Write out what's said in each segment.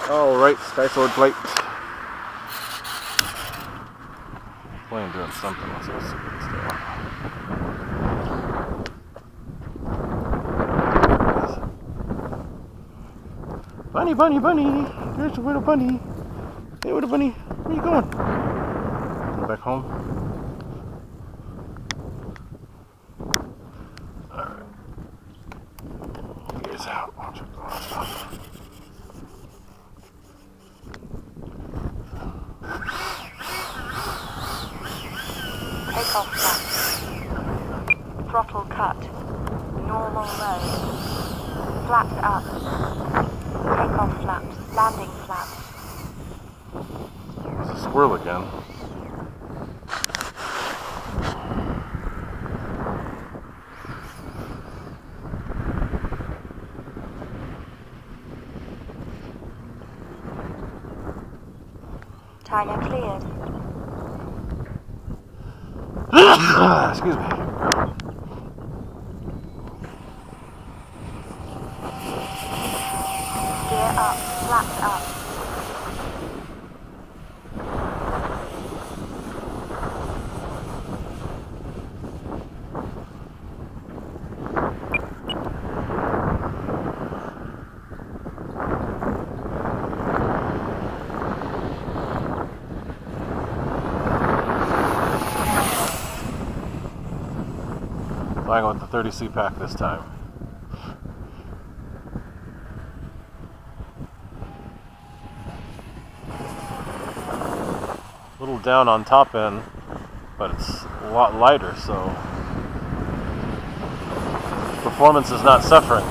Alright, Sky Sword flight. Plane doing something. Let's go see what it's doing. Bunny, bunny, bunny! There's a little bunny. Hey, little bunny, where are you going? Going back home? Alright. Gears out. Watch it go stop. Takeoff flaps. Throttle cut. Normal mode. Flaps up. Takeoff flaps. Landing flaps. There's a squirrel again. China cleared. Excuse me. Gear up. Flaps up. Flying with the 30C pack this time. A little down on top end, but it's a lot lighter, so performance is not suffering.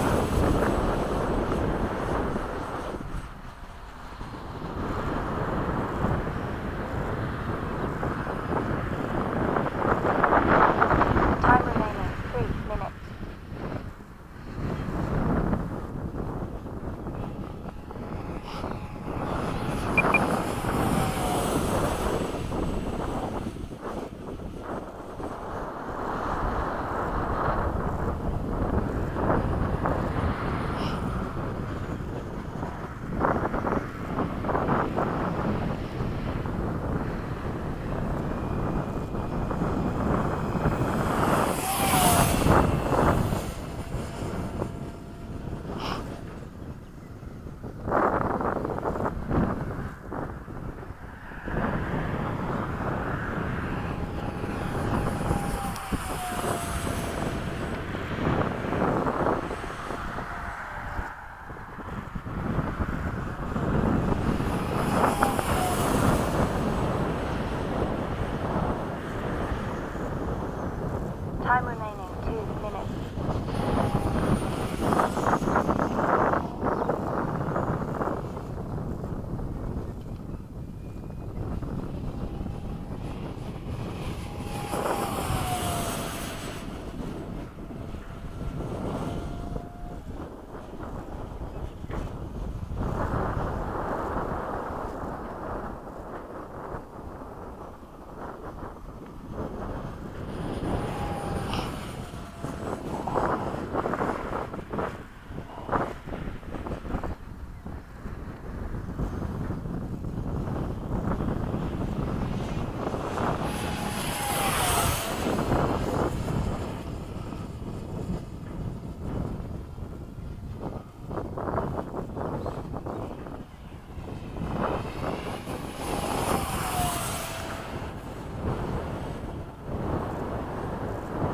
Time remaining 3 minutes. Time remaining 2 minutes.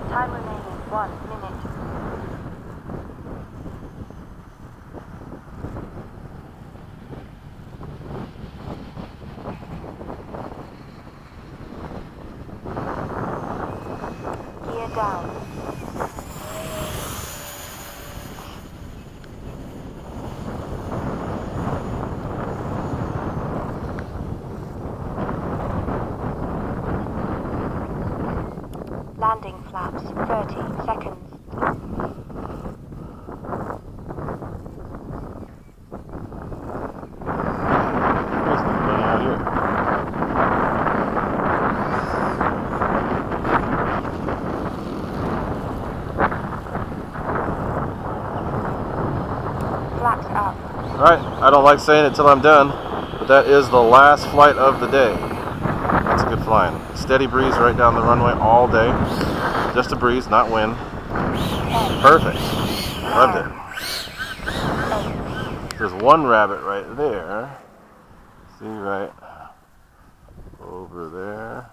Time remaining 1 minute. Gear down. Landing flaps 30 seconds. There's the bunny out here. Flaps up. Alright, I don't like saying it till I'm done, but that is the last flight of the day. That's a good flying. Steady breeze right down the runway all day. Just a breeze, not wind. Perfect. Loved it. There's one rabbit right there. See, right over there.